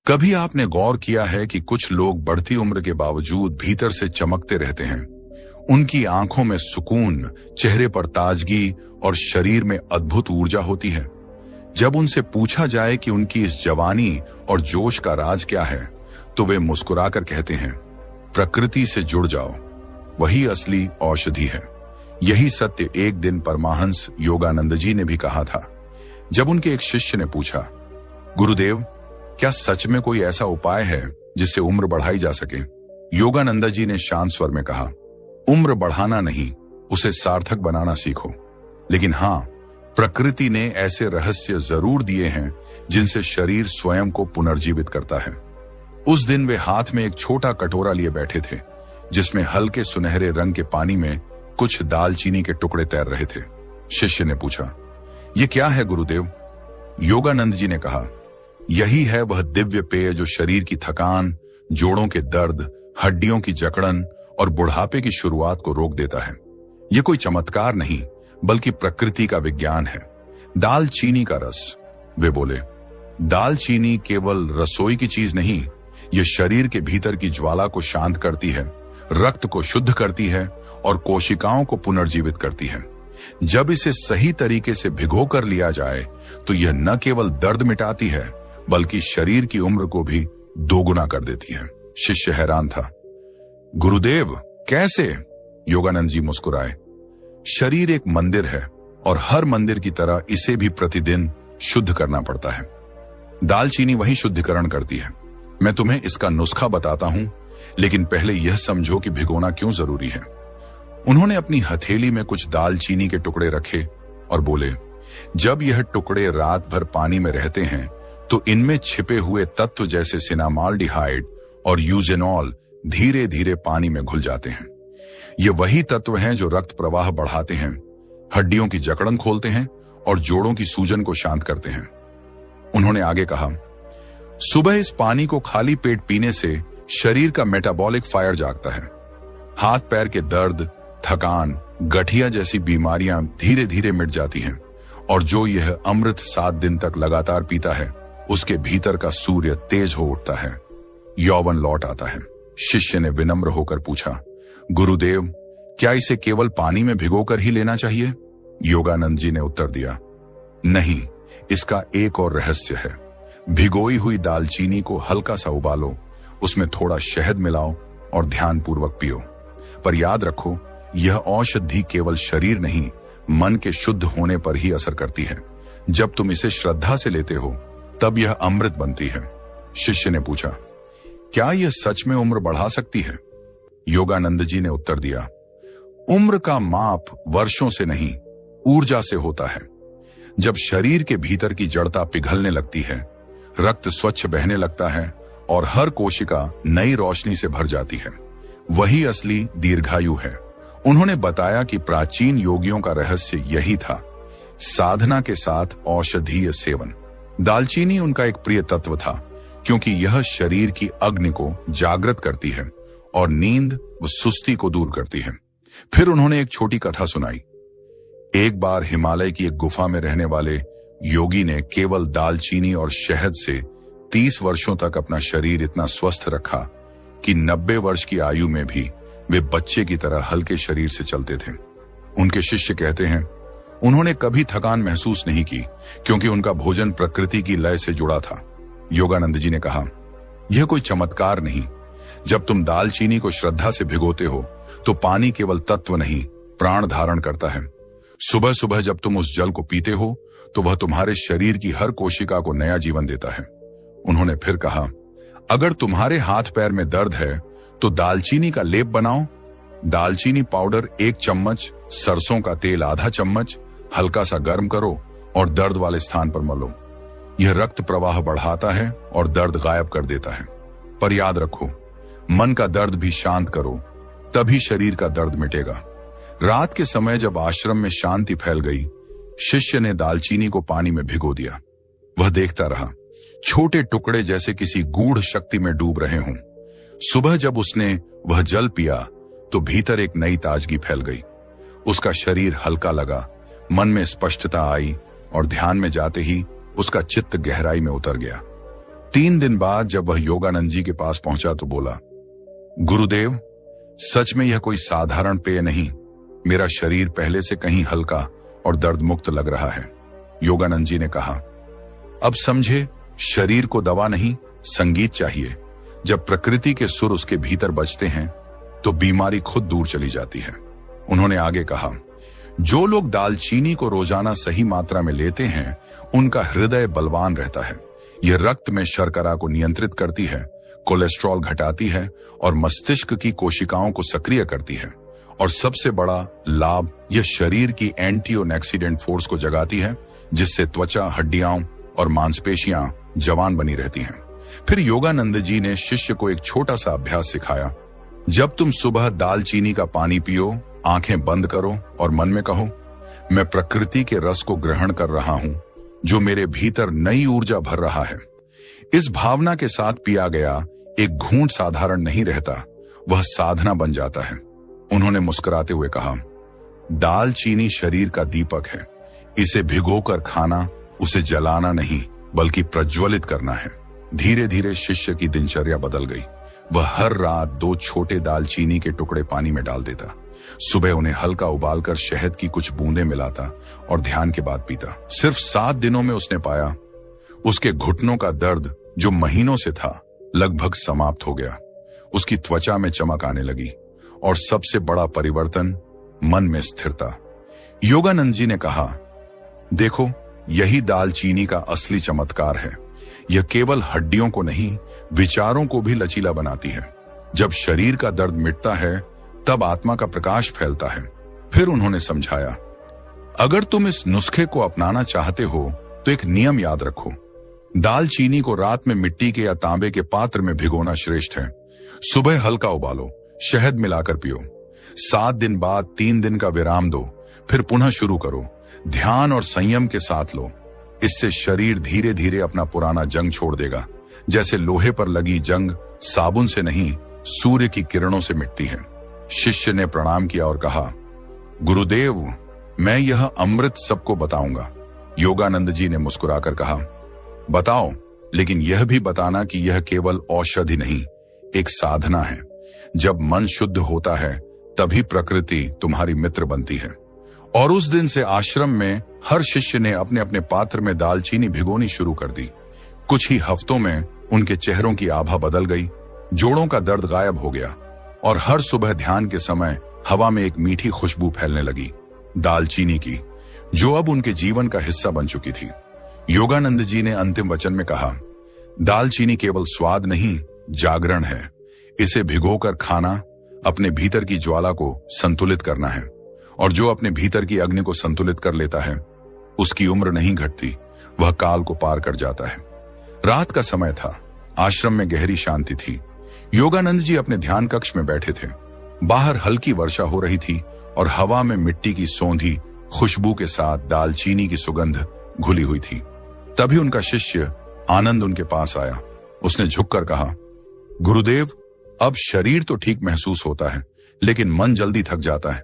कभी आपने गौर किया है कि कुछ लोग बढ़ती उम्र के बावजूद भीतर से चमकते रहते हैं। उनकी आंखों में सुकून, चेहरे पर ताजगी और शरीर में अद्भुत ऊर्जा होती है। जब उनसे पूछा जाए कि उनकी इस जवानी और जोश का राज क्या है, तो वे मुस्कुराकर कहते हैं, प्रकृति से जुड़ जाओ, वही असली औषधि है। यही सत्य एक दिन परमहंस योगानंद जी ने भी कहा था। जब उनके एक शिष्य ने पूछा, गुरुदेव, क्या सच में कोई ऐसा उपाय है जिससे उम्र बढ़ाई जा सके? योगानंद जी ने शांत स्वर में कहा, उम्र बढ़ाना नहीं, उसे सार्थक बनाना सीखो। लेकिन हाँ, प्रकृति ने ऐसे रहस्य जरूर दिए हैं जिनसे शरीर स्वयं को पुनर्जीवित करता है। उस दिन वे हाथ में एक छोटा कटोरा लिए बैठे थे, जिसमें हल्के सुनहरे रंग के पानी में कुछ दालचीनी के टुकड़े तैर रहे थे। शिष्य ने पूछा, ये क्या है गुरुदेव? योगानंद जी ने कहा, यही है वह दिव्य पेय जो शरीर की थकान, जोड़ों के दर्द, हड्डियों की जकड़न और बुढ़ापे की शुरुआत को रोक देता है। यह कोई चमत्कार नहीं, बल्कि प्रकृति का विज्ञान है। दालचीनी का रस। वे बोले, दालचीनी केवल रसोई की चीज नहीं, यह शरीर के भीतर की ज्वाला को शांत करती है, रक्त को शुद्ध करती है और कोशिकाओं को पुनर्जीवित करती है। जब इसे सही तरीके से भिगो कर लिया जाए तो यह न केवल दर्द मिटाती है, बल्कि शरीर की उम्र को भी दोगुना कर देती है। शिष्य हैरान था, गुरुदेव कैसे? योगानंद जी मुस्कुराए, शरीर एक मंदिर है और हर मंदिर की तरह इसे भी प्रतिदिन शुद्ध करना पड़ता है। दालचीनी वही शुद्धिकरण करती है। मैं तुम्हें इसका नुस्खा बताता हूं, लेकिन पहले यह समझो कि भिगोना क्यों जरूरी है। उन्होंने अपनी हथेली में कुछ दालचीनी के टुकड़े रखे और बोले, जब यह टुकड़े रात भर पानी में रहते हैं तो इनमें छिपे हुए तत्व जैसे सिनामाल्डिहाइड और यूजेनॉल धीरे धीरे पानी में घुल जाते हैं। ये वही तत्व हैं जो रक्त प्रवाह बढ़ाते हैं, हड्डियों की जकड़न खोलते हैं और जोड़ों की सूजन को शांत करते हैं। उन्होंने आगे कहा, सुबह इस पानी को खाली पेट पीने से शरीर का मेटाबॉलिक फायर जागता है। हाथ पैर के दर्द, थकान, गठिया जैसी बीमारियां धीरे धीरे मिट जाती हैं और जो यह अमृत 7 दिन तक लगातार पीता है, उसके भीतर का सूर्य तेज हो उठता है, यौवन लौट आता है। शिष्य ने विनम्र होकर पूछा, गुरुदेव, क्या इसे केवल पानी में भिगोकर ही लेना चाहिए? योगानंद जी ने उत्तर दिया, नहीं, इसका एक और रहस्य है। भिगोई हुई दालचीनी को हल्का सा उबालो, उसमें थोड़ा शहद मिलाओ और ध्यानपूर्वक पियो। पर याद रखो, यह औषधि केवल शरीर नहीं, मन के शुद्ध होने पर ही असर करती है। जब तुम इसे श्रद्धा से लेते हो, तब यह अमृत बनती है। शिष्य ने पूछा, क्या यह सच में उम्र बढ़ा सकती है? योगानंद जी ने उत्तर दिया, उम्र का माप वर्षों से नहीं, ऊर्जा से होता है। जब शरीर के भीतर की जड़ता पिघलने लगती है, रक्त स्वच्छ बहने लगता है और हर कोशिका नई रोशनी से भर जाती है, वही असली दीर्घायु है। उन्होंने बताया कि प्राचीन योगियों का रहस्य यही था, साधना के साथ औषधीय सेवन। दालचीनी उनका एक प्रिय तत्व था, क्योंकि यह शरीर की अग्नि को जागृत करती है और नींद व सुस्ती को दूर करती है। फिर उन्होंने एक छोटी कथा सुनाई। एक बार हिमालय की एक गुफा में रहने वाले योगी ने केवल दालचीनी और शहद से 30 वर्षों तक अपना शरीर इतना स्वस्थ रखा कि 90 वर्ष की आयु में भी वे बच्चे की तरह हल्के शरीर से चलते थे। उनके शिष्य कहते हैं, उन्होंने कभी थकान महसूस नहीं की, क्योंकि उनका भोजन प्रकृति की लय से जुड़ा था। योगानंद जी ने कहा, यह कोई चमत्कार नहीं। जब तुम दालचीनी को श्रद्धा से भिगोते हो, तो पानी केवल तत्व नहीं, प्राण धारण करता है। सुबह सुबह जब तुम उस जल को पीते हो, तो वह तुम्हारे शरीर की हर कोशिका को नया जीवन देता है। उन्होंने फिर कहा, अगर तुम्हारे हाथ पैर में दर्द है, तो दालचीनी का लेप बनाओ। दालचीनी पाउडर 1 चम्मच, सरसों का तेल आधा चम्मच, हल्का सा गर्म करो और दर्द वाले स्थान पर मलो। यह रक्त प्रवाह बढ़ाता है और दर्द गायब कर देता है। पर याद रखो, मन का दर्द भी शांत करो, तभी शरीर का दर्द मिटेगा। रात के समय जब आश्रम में शांति फैल गई, शिष्य ने दालचीनी को पानी में भिगो दिया। वह देखता रहा, छोटे टुकड़े जैसे किसी गूढ़ शक्ति में डूब रहे हों। सुबह जब उसने वह जल पिया, तो भीतर एक नई ताजगी फैल गई। उसका शरीर हल्का लगा, मन में स्पष्टता आई और ध्यान में जाते ही उसका चित्त गहराई में उतर गया। 3 दिन बाद जब वह योगानंद जी के पास पहुंचा तो बोला, गुरुदेव, सच में यह कोई साधारण पेय नहीं। मेरा शरीर पहले से कहीं हल्का और दर्द मुक्त लग रहा है। योगानंद जी ने कहा, अब समझे, शरीर को दवा नहीं, संगीत चाहिए। जब प्रकृति के सुर उसके भीतर बजते हैं तो बीमारी खुद दूर चली जाती है। उन्होंने आगे कहा, जो लोग दालचीनी को रोजाना सही मात्रा में लेते हैं उनका हृदय बलवान रहता है। यह रक्त में शर्करा को नियंत्रित करती है, कोलेस्ट्रॉल घटाती है और मस्तिष्क की कोशिकाओं को सक्रिय करती है। और सबसे बड़ा लाभ, यह शरीर की एंटीऑक्सीडेंट फोर्स को जगाती है, जिससे त्वचा, हड्डियां और मांसपेशियां जवान बनी रहती हैं। फिर योगानंद जी ने शिष्य को एक छोटा सा अभ्यास सिखाया। जब तुम सुबह दालचीनी का पानी पियो, आंखें बंद करो और मन में कहो, मैं प्रकृति के रस को ग्रहण कर रहा हूं जो मेरे भीतर नई ऊर्जा भर रहा है। इस भावना के साथ पिया गया एक घूंट साधारण नहीं रहता, वह साधना बन जाता है। उन्होंने मुस्कुराते हुए कहा, दालचीनी शरीर का दीपक है। इसे भिगोकर खाना उसे जलाना नहीं बल्कि प्रज्वलित करना है। धीरे धीरे शिष्य की दिनचर्या बदल गई। वह हर रात 2 छोटे दालचीनी के टुकड़े पानी में डाल देता। सुबह उन्हें हल्का उबालकर शहद की कुछ बूंदें मिलाता और ध्यान के बाद पीता। सिर्फ 7 दिनों में उसने पाया उसके घुटनों का दर्द जो महीनों से था लगभग समाप्त हो गया। उसकी त्वचा में चमक आने लगी और सबसे बड़ा परिवर्तन, मन में स्थिरता। योगानंद जी ने कहा, देखो, यही दालचीनी का असली चमत्कार है। यह केवल हड्डियों को नहीं, विचारों को भी लचीला बनाती है। जब शरीर का दर्द मिटता है तब आत्मा का प्रकाश फैलता है। फिर उन्होंने समझाया, अगर तुम इस नुस्खे को अपनाना चाहते हो तो एक नियम याद रखो। दालचीनी को रात में मिट्टी के या तांबे के पात्र में भिगोना श्रेष्ठ है। सुबह हल्का उबालो, शहद मिलाकर पियो। 7 दिन बाद 3 दिन का विराम दो, फिर पुनः शुरू करो। ध्यान और संयम के साथ लो। इससे शरीर धीरे धीरे अपना पुराना जंग छोड़ देगा। जैसे लोहे पर लगी जंग साबुन से नहीं, सूर्य की किरणों से मिटती है। शिष्य ने प्रणाम किया और कहा, गुरुदेव, मैं यह अमृत सबको बताऊंगा। योगानंद जी ने मुस्कुराकर कहा, बताओ, लेकिन यह भी बताना कि यह केवल औषधि नहीं, एक साधना है। जब मन शुद्ध होता है तभी प्रकृति तुम्हारी मित्र बनती है। और उस दिन से आश्रम में हर शिष्य ने अपने अपने पात्र में दालचीनी भिगोनी शुरू कर दी। कुछ ही हफ्तों में उनके चेहरों की आभा बदल गई, जोड़ों का दर्द गायब हो गया और हर सुबह ध्यान के समय हवा में एक मीठी खुशबू फैलने लगी, दालचीनी की, जो अब उनके जीवन का हिस्सा बन चुकी थी। योगानंद जी ने अंतिम वचन में कहा, दालचीनी केवल स्वाद नहीं, जागरण है। इसे भिगोकर खाना अपने भीतर की ज्वाला को संतुलित करना है, और जो अपने भीतर की अग्नि को संतुलित कर लेता है उसकी उम्र नहीं घटती, वह काल को पार कर जाता है। रात का समय था, आश्रम में गहरी शांति थी। योगानंद जी अपने ध्यान कक्ष में बैठे थे। बाहर हल्की वर्षा हो रही थी और हवा में मिट्टी की सौंधी खुशबू के साथ दालचीनी की सुगंध घुली हुई थी। तभी उनका शिष्य आनंद उनके पास आया। उसने झुककर कहा, गुरुदेव, अब शरीर तो ठीक महसूस होता है लेकिन मन जल्दी थक जाता है।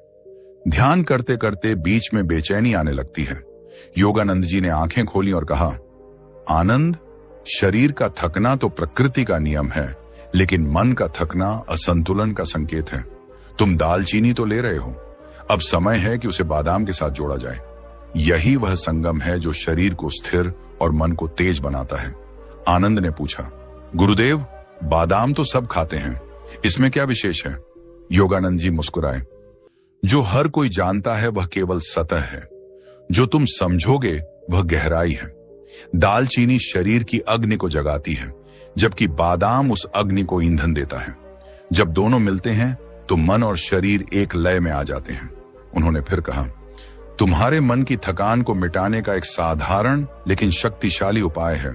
ध्यान करते करते बीच में बेचैनी आने लगती है। योगानंद जी ने आंखें खोली और कहा, आनंद, शरीर का थकना तो प्रकृति का नियम है, लेकिन मन का थकना असंतुलन का संकेत है। तुम दालचीनी तो ले रहे हो, अब समय है कि उसे बादाम के साथ जोड़ा जाए। यही वह संगम है जो शरीर को स्थिर और मन को तेज बनाता है। आनंद ने पूछा, गुरुदेव, बादाम तो सब खाते हैं, इसमें क्या विशेष है? योगानंद जी मुस्कुराए, जो हर कोई जानता है वह केवल सतह है, जो तुम समझोगे वह गहराई है। दालचीनी शरीर की अग्नि को जगाती है, जबकि बादाम उस अग्नि को ईंधन देता है। जब दोनों मिलते हैं तो मन और शरीर एक लय में आ जाते हैं। उन्होंने फिर कहा, तुम्हारे मन की थकान को मिटाने का एक साधारण लेकिन शक्तिशाली उपाय है,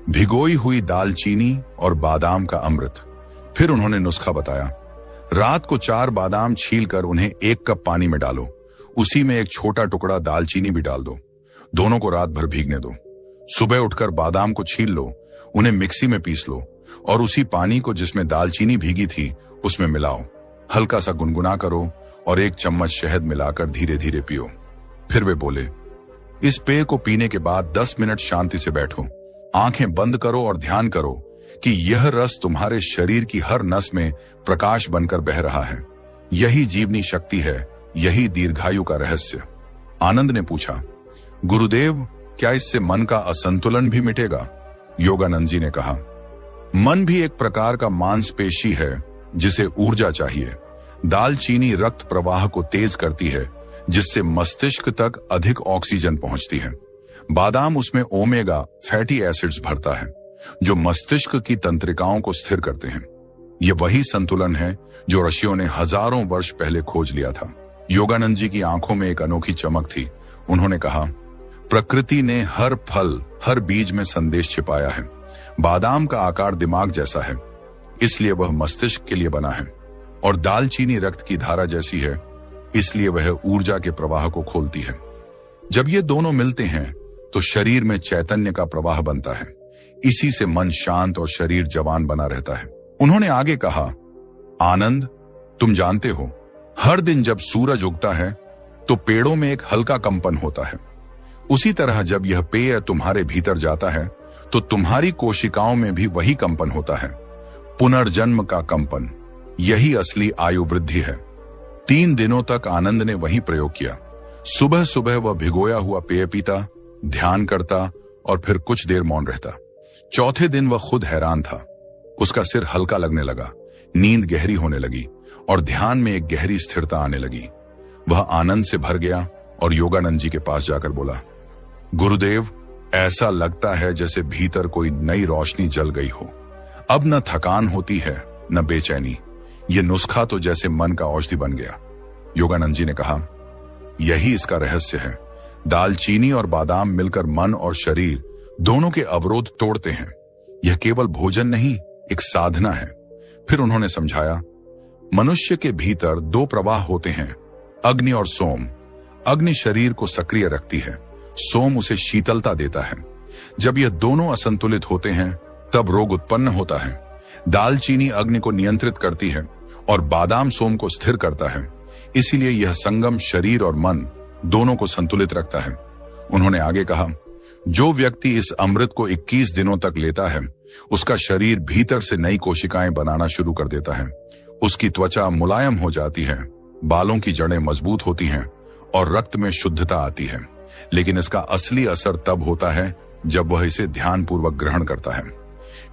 भिगोई हुई दालचीनी और बादाम का अमृत। फिर उन्होंने नुस्खा बताया, रात को 4 बादाम छीलकर उन्हें 1 कप पानी में डालो, उसी में एक छोटा टुकड़ा दालचीनी भी डाल दो। दोनों को रात भर भीगने दो। सुबह उठकर बादाम को छील लो, उन्हें मिक्सी में पीस लो और उसी पानी को जिसमें दालचीनी भीगी थी उसमें मिलाओ। हल्का सा गुनगुना करो और 1 चम्मच शहद मिलाकर धीरे धीरे पियो। फिर वे बोले, इस पेय को पीने के बाद 10 मिनट शांति से बैठो आंखें बंद करो और ध्यान करो कि यह रस तुम्हारे शरीर की हर नस में प्रकाश बनकर बह रहा है। यही जीवनी शक्ति है, यही दीर्घायु का रहस्य। आनंद ने पूछा, गुरुदेव, क्या इससे मन का असंतुलन भी मिटेगा? योगानंद जी ने कहा, मन भी एक प्रकार का मांसपेशी है जिसे ऊर्जा चाहिए। दालचीनी रक्त प्रवाह को तेज करती है, जिससे मस्तिष्क तक अधिक ऑक्सीजन पहुंचती है। बादाम उसमें ओमेगा फैटी एसिड्स भरता है, जो मस्तिष्क की तंत्रिकाओं को स्थिर करते हैं। यह वही संतुलन है जो ऋषियों ने हजारों वर्ष पहले खोज लिया था। योगानंद जी की आंखों में एक अनोखी चमक थी। उन्होंने कहा, प्रकृति ने हर फल, हर बीज में संदेश छिपाया है। बादाम का आकार दिमाग जैसा है, इसलिए वह मस्तिष्क के लिए बना है, और दालचीनी रक्त की धारा जैसी है, इसलिए वह ऊर्जा के प्रवाह को खोलती है। जब ये दोनों मिलते हैं तो शरीर में चैतन्य का प्रवाह बनता है। इसी से मन शांत और शरीर जवान बना रहता है। उन्होंने आगे कहा, आनंद, तुम जानते हो, हर दिन जब सूरज उगता है तो पेड़ों में एक हल्का कंपन होता है। उसी तरह जब यह पेय तुम्हारे भीतर जाता है तो तुम्हारी कोशिकाओं में भी वही कंपन होता है, पुनर्जन्म का कंपन। यही असली आयु वृद्धि है। 3 दिनों तक आनंद ने वही प्रयोग किया। सुबह सुबह वह भिगोया हुआ पेय पीता, ध्यान करता और फिर कुछ देर मौन रहता। चौथे दिन वह खुद हैरान था। उसका सिर हल्का लगने लगा, नींद गहरी होने लगी और ध्यान में एक गहरी स्थिरता आने लगी। वह आनंद से भर गया और योगानंद जी के पास जाकर बोला, गुरुदेव, ऐसा लगता है जैसे भीतर कोई नई रोशनी जल गई हो। अब न थकान होती है, न बेचैनी। ये नुस्खा तो जैसे मन का औषधि बन गया। योगानंद जी ने कहा, यही इसका रहस्य है। दालचीनी और बादाम मिलकर मन और शरीर दोनों के अवरोध तोड़ते हैं। यह केवल भोजन नहीं, एक साधना है। फिर उन्होंने समझाया, मनुष्य के भीतर 2 प्रवाह होते हैं, अग्नि और सोम। अग्नि शरीर को सक्रिय रखती है, सोम उसे शीतलता देता है। जब यह दोनों असंतुलित होते हैं तब रोग उत्पन्न होता है। दालचीनी अग्नि को नियंत्रित करती है और बादाम सोम को स्थिर करता है। इसीलिए यह संगम शरीर और मन दोनों को संतुलित रखता है। उन्होंने आगे कहा, जो व्यक्ति इस अमृत को 21 दिनों तक लेता है, उसका शरीर भीतर से नई कोशिकाएं बनाना शुरू कर देता है। उसकी त्वचा मुलायम हो जाती है, बालों की जड़ें मजबूत होती हैं और रक्त में शुद्धता आती है। लेकिन इसका असली असर तब होता है जब वह इसे ध्यानपूर्वक ग्रहण करता है।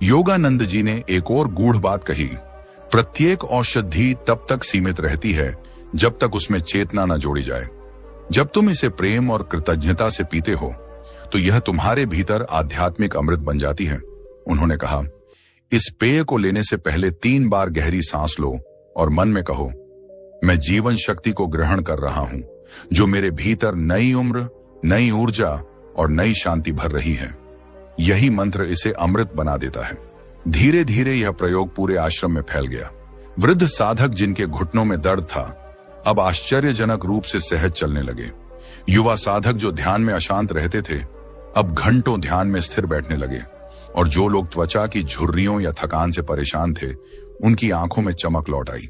योगानंद जी ने एक और गूढ़ बात कही, प्रत्येक औषधि तब तक सीमित रहती है जब तक उसमें चेतना न जोड़ी जाए। जब तुम इसे प्रेम और कृतज्ञता से पीते हो तो यह तुम्हारे भीतर आध्यात्मिक अमृत बन जाती है। उन्होंने कहा, इस पेय को लेने से पहले 3 बार गहरी सांस लो और मन में कहो, मैं जीवन शक्ति को ग्रहण कर रहा हूं, जो मेरे भीतर नई उम्र, नई ऊर्जा और नई शांति भर रही है। यही मंत्र इसे अमृत बना देता है। धीरे धीरे यह प्रयोग पूरे आश्रम में फैल गया। वृद्ध साधक जिनके घुटनों में दर्द था, अब आश्चर्यजनक रूप से सहज चलने लगे। युवा साधक जो ध्यान में अशांत रहते थे, अब घंटों ध्यान में स्थिर बैठने लगे। और जो लोग त्वचा की झुर्रियों या थकान से परेशान थे, उनकी आंखों में चमक लौट आई।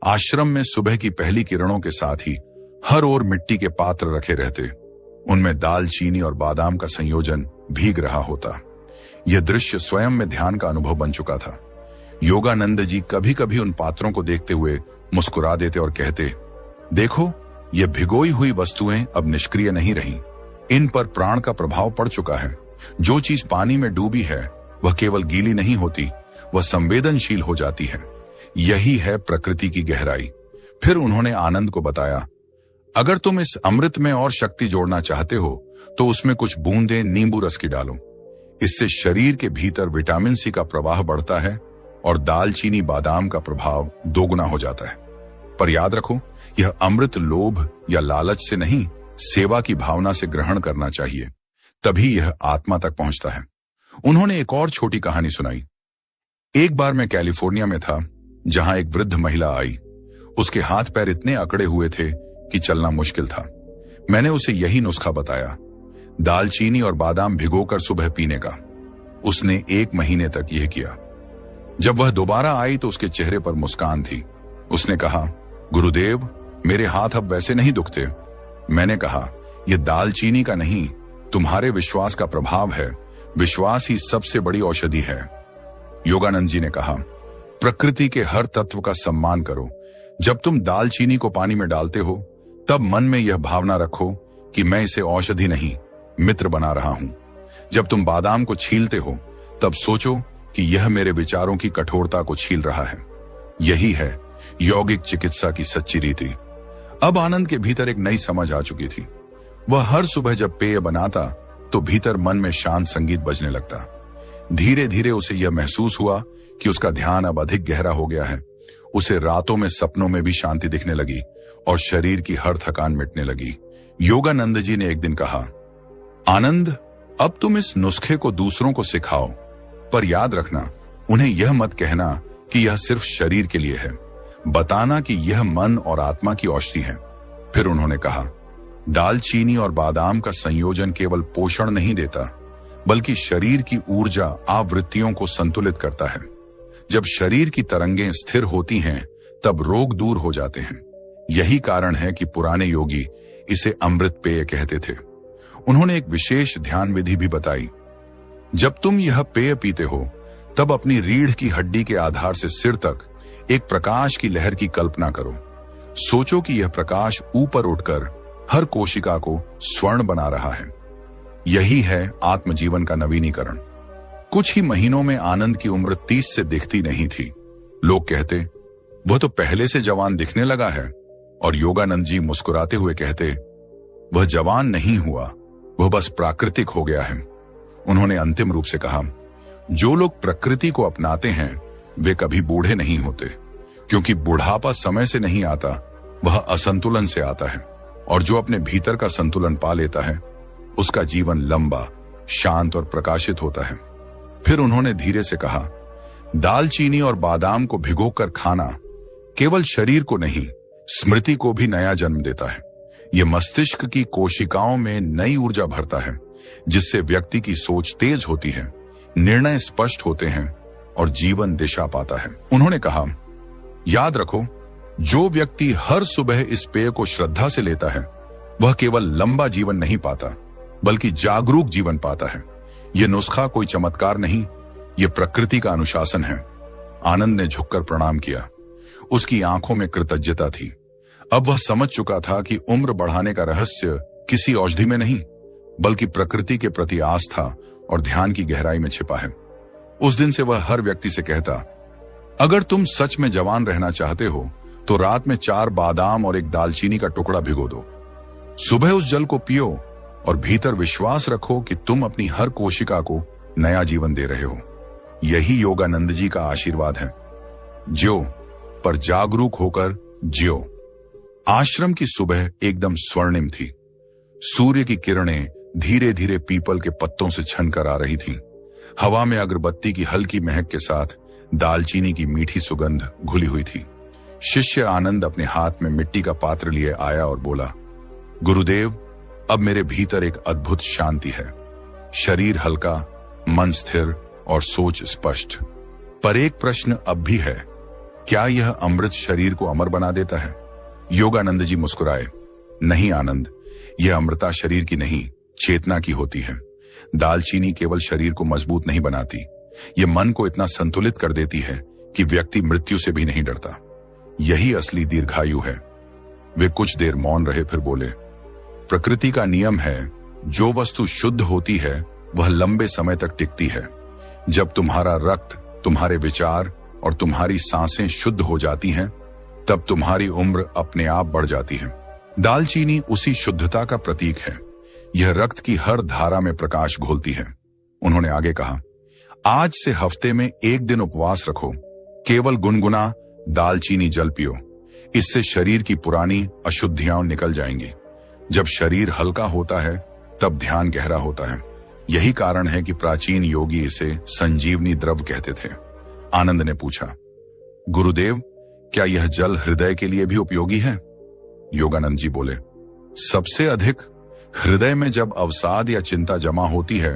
आश्रम में सुबह की पहली किरणों के साथ ही हर ओर मिट्टी के पात्र रखे रहते, उनमें दालचीनी और बादाम का संयोजन भीग रहा होता। यह दृश्य स्वयं में ध्यान का अनुभव बन चुका था। योगानंद जी कभी कभी उन पात्रों को देखते हुए मुस्कुरा देते और कहते, देखो, ये भिगोई हुई वस्तुएं अब निष्क्रिय नहीं रही, इन पर प्राण का प्रभाव पड़ चुका है। जो चीज पानी में डूबी है वह केवल गीली नहीं होती, वह संवेदनशील हो जाती है। यही है प्रकृति की गहराई। फिर उन्होंने आनंद को बताया, अगर तुम इस अमृत में और शक्ति जोड़ना चाहते हो तो उसमें कुछ बूंदें नींबू रस की डालो। इससे शरीर के भीतर विटामिन सी का प्रवाह बढ़ता है और दालचीनी बादाम का प्रभाव दोगुना हो जाता है। पर याद रखो, यह अमृत लोभ या लालच से नहीं, सेवा की भावना से ग्रहण करना चाहिए, तभी यह आत्मा तक पहुंचता है। उन्होंने एक और छोटी कहानी सुनाई। एक बार मैं कैलिफोर्निया में था, जहां एक वृद्ध महिला आई। उसके हाथ पैर इतने अकड़े हुए थे कि चलना मुश्किल था। मैंने उसे यही नुस्खा बताया, दालचीनी और बादाम भिगोकर सुबह पीने का। उसने 1 महीने तक यह किया। जब वह दोबारा आई तो उसके चेहरे पर मुस्कान थी। उसने कहा, गुरुदेव, मेरे हाथ अब वैसे नहीं दुखते। मैंने कहा, यह दालचीनी का नहीं, तुम्हारे विश्वास का प्रभाव है। विश्वास ही सबसे बड़ी औषधि है। योगानंद जी ने कहा, प्रकृति के हर तत्व का सम्मान करो। जब तुम दालचीनी को पानी में डालते हो तब मन में यह भावना रखो कि मैं इसे औषधि नहीं, मित्र बना रहा हूं। जब तुम बादाम को छीलते हो तब सोचो कि यह मेरे विचारों की कठोरता को छील रहा है। यही है यौगिक चिकित्सा की सच्ची रीति। अब आनंद के भीतर एक नई समझ आ चुकी थी। वह हर सुबह जब पेय बनाता तो भीतर मन में शांत संगीत बजने लगता। धीरे धीरे उसे यह महसूस हुआ कि उसका ध्यान अब अधिक गहरा हो गया है। उसे रातों में सपनों में भी शांति दिखने लगी और शरीर की हर थकान मिटने लगी। योगानंद जी ने एक दिन कहा, आनंद, अब तुम इस नुस्खे को दूसरों को सिखाओ, पर याद रखना, उन्हें यह मत कहना कि यह सिर्फ शरीर के लिए है। बताना कि यह मन और आत्मा की औषधि है। फिर उन्होंने कहा, दालचीनी और बादाम का संयोजन केवल पोषण नहीं देता, बल्कि शरीर की ऊर्जा आवृत्तियों को संतुलित करता है। जब शरीर की तरंगें स्थिर होती हैं, तब रोग दूर हो जाते हैं। यही कारण है कि पुराने योगी इसे अमृत पेय कहते थे। उन्होंने एक विशेष ध्यान विधि भी बताई। जब तुम यह पेय पीते हो तब अपनी रीढ़ की हड्डी के आधार से सिर तक एक प्रकाश की लहर की कल्पना करो। सोचो कि यह प्रकाश ऊपर उठकर हर कोशिका को स्वर्ण बना रहा है। यही है आत्मजीवन का नवीनीकरण। कुछ ही महीनों में आनंद की उम्र 30 से दिखती नहीं थी। लोग कहते, वह तो पहले से जवान दिखने लगा है, और योगानंद जी मुस्कुराते हुए कहते, वह जवान नहीं हुआ, वह बस प्राकृतिक हो गया है। उन्होंने अंतिम रूप से कहा, जो लोग प्रकृति को अपनाते हैं वे कभी बूढ़े नहीं होते, क्योंकि बुढ़ापा समय से नहीं आता, वह असंतुलन से आता है। और जो अपने भीतर का संतुलन पा लेता है उसका जीवन लंबा, शांत और प्रकाशित होता है। फिर उन्होंने धीरे से कहा, दालचीनी और बादाम को भिगोकर खाना केवल शरीर को नहीं, स्मृति को भी नया जन्म देता है। यह मस्तिष्क की कोशिकाओं में नई ऊर्जा भरता है, जिससे व्यक्ति की सोच तेज होती है, निर्णय स्पष्ट होते हैं और जीवन दिशा पाता है। उन्होंने कहा, याद रखो, जो व्यक्ति हर सुबह इस पेय को श्रद्धा से लेता है वह केवल लंबा जीवन नहीं पाता, बल्कि जागरूक जीवन पाता है। यह नुस्खा कोई चमत्कार नहीं, यह प्रकृति का अनुशासन है। आनंद ने झुककर प्रणाम किया। उसकी आंखों में कृतज्ञता थी। अब वह समझ चुका था कि उम्र बढ़ाने का रहस्य किसी औषधि में नहीं, बल्कि प्रकृति के प्रति आस्था और ध्यान की गहराई में छिपा है। उस दिन से वह हर व्यक्ति से कहता, अगर तुम सच में जवान रहना चाहते हो तो रात में 4 बादाम और 1 दालचीनी का टुकड़ा भिगो दो। सुबह उस जल को पियो और भीतर विश्वास रखो कि तुम अपनी हर कोशिका को नया जीवन दे रहे हो। यही योगानंद जी का आशीर्वाद है। ज्यो, पर जागरूक होकर ज्यो। आश्रम की सुबह एकदम स्वर्णिम थी। सूर्य की किरणें धीरे धीरे पीपल के पत्तों से छनकर आ रही थीं। हवा में अगरबत्ती की हल्की महक के साथ दालचीनी की मीठी सुगंध घुली हुई थी। शिष्य आनंद अपने हाथ में मिट्टी का पात्र लिए आया और बोला, गुरुदेव, अब मेरे भीतर एक अद्भुत शांति है। शरीर हल्का, मन स्थिर और सोच स्पष्ट। पर एक प्रश्न अब भी है, क्या यह अमृत शरीर को अमर बना देता है? योगानंद जी मुस्कुराए, नहीं आनंद, यह अमृता शरीर की नहीं, चेतना की होती है। दालचीनी केवल शरीर को मजबूत नहीं बनाती, यह मन को इतना संतुलित कर देती है कि व्यक्ति मृत्यु से भी नहीं डरता। यही असली दीर्घायु है। वे कुछ देर मौन रहे, फिर बोले, प्रकृति का नियम है, जो वस्तु शुद्ध होती है वह लंबे समय तक टिकती है। जब तुम्हारा रक्त, तुम्हारे विचार और तुम्हारी सांसें शुद्ध हो जाती हैं, तब तुम्हारी उम्र अपने आप बढ़ जाती है। दालचीनी उसी शुद्धता का प्रतीक है। यह रक्त की हर धारा में प्रकाश घोलती है। उन्होंने आगे कहा, आज से हफ्ते में 1 दिन उपवास रखो, केवल गुनगुना दालचीनी जल पियो। इससे शरीर की पुरानी अशुद्धियां निकल जाएंगी। जब शरीर हल्का होता है तब ध्यान गहरा होता है। यही कारण है कि प्राचीन योगी इसे संजीवनी द्रव कहते थे। आनंद ने पूछा, गुरुदेव, क्या यह जल हृदय के लिए भी उपयोगी है? योगानंद जी बोले, सबसे अधिक। हृदय में जब अवसाद या चिंता जमा होती है